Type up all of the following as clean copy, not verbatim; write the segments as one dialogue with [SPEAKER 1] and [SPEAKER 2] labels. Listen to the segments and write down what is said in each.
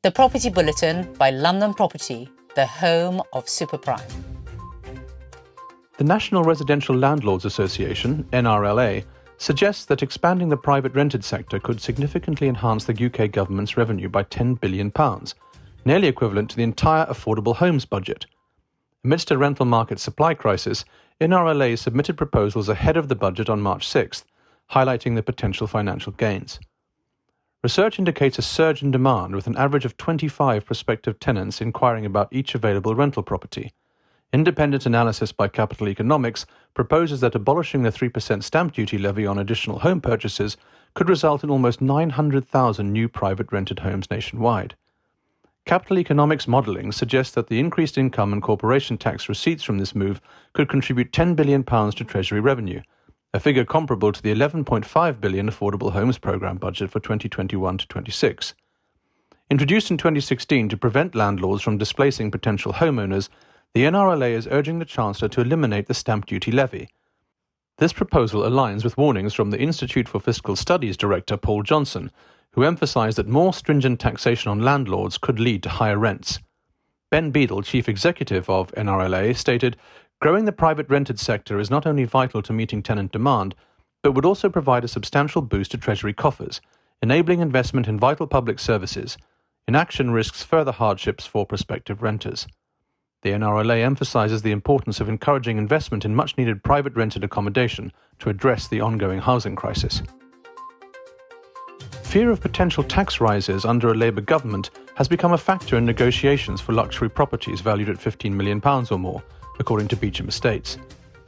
[SPEAKER 1] The Property Bulletin by London Property, the home of superprime.
[SPEAKER 2] The National Residential Landlords Association, NRLA, suggests that expanding the private rented sector could significantly enhance the UK government's revenue by £10 billion, nearly equivalent to the entire affordable homes budget. Amidst a rental market supply crisis, NRLA submitted proposals ahead of the budget on March 6th, highlighting the potential financial gains. Research indicates a surge in demand, with an average of 25 prospective tenants inquiring about each available rental property. Independent analysis by Capital Economics proposes that abolishing the 3% stamp duty levy on additional home purchases could result in almost 900,000 new private rented homes nationwide. Capital Economics modelling suggests that the increased income and corporation tax receipts from this move could contribute £10 billion to Treasury revenue, a figure comparable to the £11.5 billion Affordable Homes Programme budget for 2021 to 26. Introduced in 2016 to prevent landlords from displacing potential homeowners, the NRLA is urging the Chancellor to eliminate the stamp duty levy. This proposal aligns with warnings from the Institute for Fiscal Studies Director Paul Johnson, who emphasised that more stringent taxation on landlords could lead to higher rents. Ben Beadle, Chief Executive of NRLA, stated, "Growing the private rented sector is not only vital to meeting tenant demand, but would also provide a substantial boost to Treasury coffers, enabling investment in vital public services. Inaction risks further hardships for prospective renters." The NRLA emphasises the importance of encouraging investment in much-needed private rented accommodation to address the ongoing housing crisis. Fear of potential tax rises under a Labour government has become a factor in negotiations for luxury properties valued at £15 million or more, according to Beecham Estates.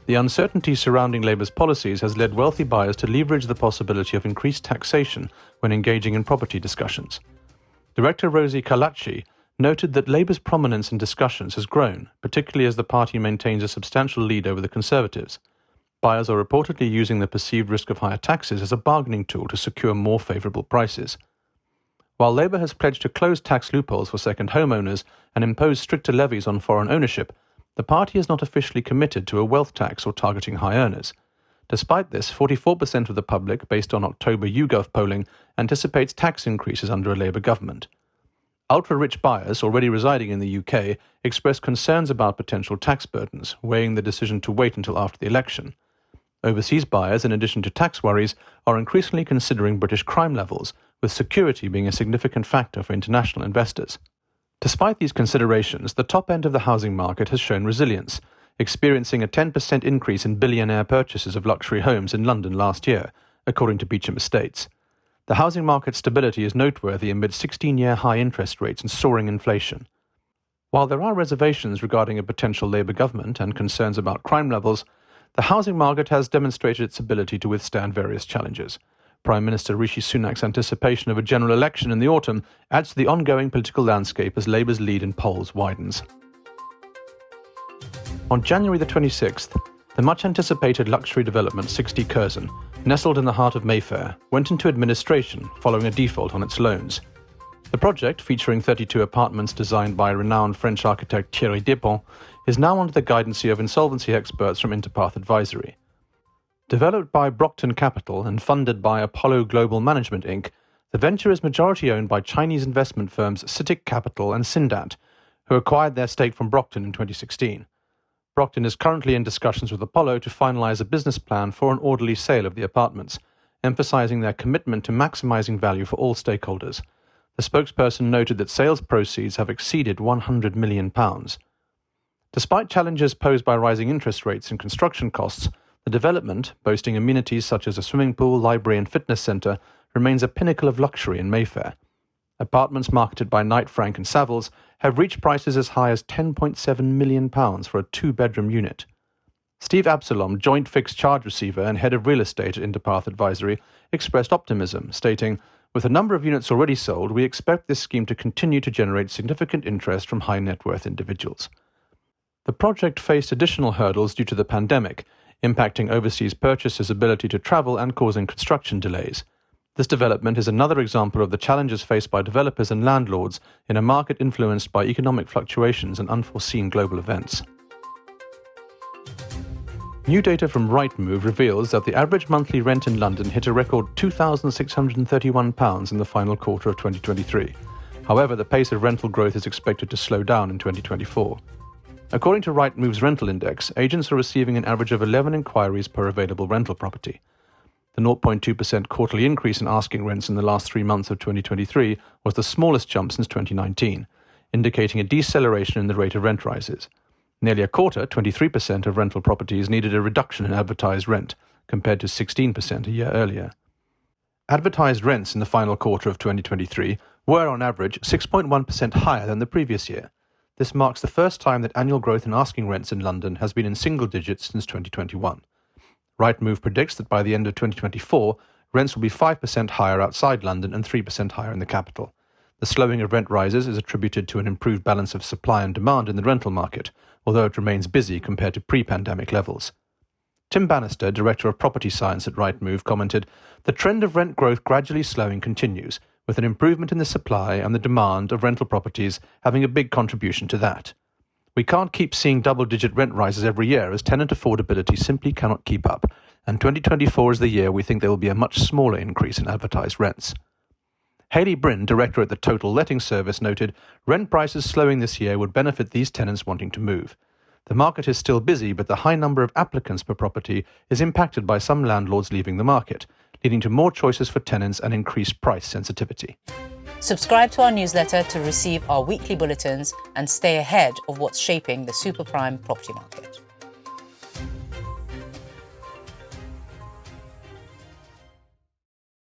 [SPEAKER 2] The uncertainty surrounding Labour's policies has led wealthy buyers to leverage the possibility of increased taxation when engaging in property discussions. Director Rosie Kalachi noted that Labour's prominence in discussions has grown, particularly as the party maintains a substantial lead over the Conservatives. Buyers are reportedly using the perceived risk of higher taxes as a bargaining tool to secure more favourable prices. While Labour has pledged to close tax loopholes for second homeowners and impose stricter levies on foreign ownership, the party is not officially committed to a wealth tax or targeting high earners. Despite this, 44% of the public, based on October YouGov polling, anticipates tax increases under a Labour government. Ultra-rich buyers already residing in the UK express concerns about potential tax burdens, weighing the decision to wait until after the election. Overseas buyers, in addition to tax worries, are increasingly considering British crime levels, with security being a significant factor for international investors. Despite these considerations, the top end of the housing market has shown resilience, experiencing a 10% increase in billionaire purchases of luxury homes in London last year, according to Beecham Estates. The housing market stability is noteworthy amid 16-year high interest rates and soaring inflation. While there are reservations regarding a potential Labour government and concerns about crime levels, the housing market has demonstrated its ability to withstand various challenges. Prime Minister Rishi Sunak's anticipation of a general election in the autumn adds to the ongoing political landscape as Labour's lead in polls widens. On January the 26th, the much-anticipated luxury development 60 Curzon, nestled in the heart of Mayfair, went into administration following a default on its loans. The project, featuring 32 apartments designed by renowned French architect Thierry Despont, is now under the guidance of insolvency experts from Interpath Advisory. Developed by Citic Capital and funded by Apollo Global Management Inc., the venture is majority owned by Chinese investment firms Citic Capital and Cindat, who acquired their stake from Brockton in 2016. Brockton is currently in discussions with Apollo to finalise a business plan for an orderly sale of the apartments, emphasising their commitment to maximising value for all stakeholders. The spokesperson noted that sales proceeds have exceeded £100 million. Despite challenges posed by rising interest rates and construction costs, the development, boasting amenities such as a swimming pool, library and fitness centre, remains a pinnacle of luxury in Mayfair. Apartments marketed by Knight Frank and Savills have reached prices as high as £10.7 million for a two-bedroom unit. Steve Absalom, joint fixed charge receiver and head of real estate at Interpath Advisory, expressed optimism, stating, "With a number of units already sold, we expect this scheme to continue to generate significant interest from high-net-worth individuals." The project faced additional hurdles due to the pandemic, impacting overseas purchasers' ability to travel and causing construction delays. This development is another example of the challenges faced by developers and landlords in a market influenced by economic fluctuations and unforeseen global events. New data from Rightmove reveals that the average monthly rent in London hit a record £2,631 in the final quarter of 2023, However, the pace of rental growth is expected to slow down in 2024. According to Rightmove's rental index, agents are receiving an average of 11 inquiries per available rental property. The 0.2% quarterly increase in asking rents in the last 3 months of 2023 was the smallest jump since 2019, indicating a deceleration in the rate of rent rises. Nearly a quarter, 23% of rental properties needed a reduction in advertised rent, compared to 16% a year earlier. Advertised rents in the final quarter of 2023 were, on average, 6.1% higher than the previous year. This marks the first time that annual growth in asking rents in London has been in single digits since 2021. Rightmove predicts that by the end of 2024, rents will be 5% higher outside London and 3% higher in the capital. The slowing of rent rises is attributed to an improved balance of supply and demand in the rental market, although it remains busy compared to pre-pandemic levels. Tim Bannister, Director of Property Science at Rightmove, commented, "The trend of rent growth gradually slowing continues, with an improvement in the supply and the demand of rental properties having a big contribution to that. We can't keep seeing double-digit rent rises every year as tenant affordability simply cannot keep up, and 2024 is the year we think there will be a much smaller increase in advertised rents." Hayley Bryn, Director at the Total Letting Service, noted, "Rent prices slowing this year would benefit these tenants wanting to move. The market is still busy, but the high number of applicants per property is impacted by some landlords leaving the market, leading to more choices for tenants and increased price sensitivity."
[SPEAKER 1] Subscribe to our newsletter to receive our weekly bulletins and stay ahead of what's shaping the super prime property market.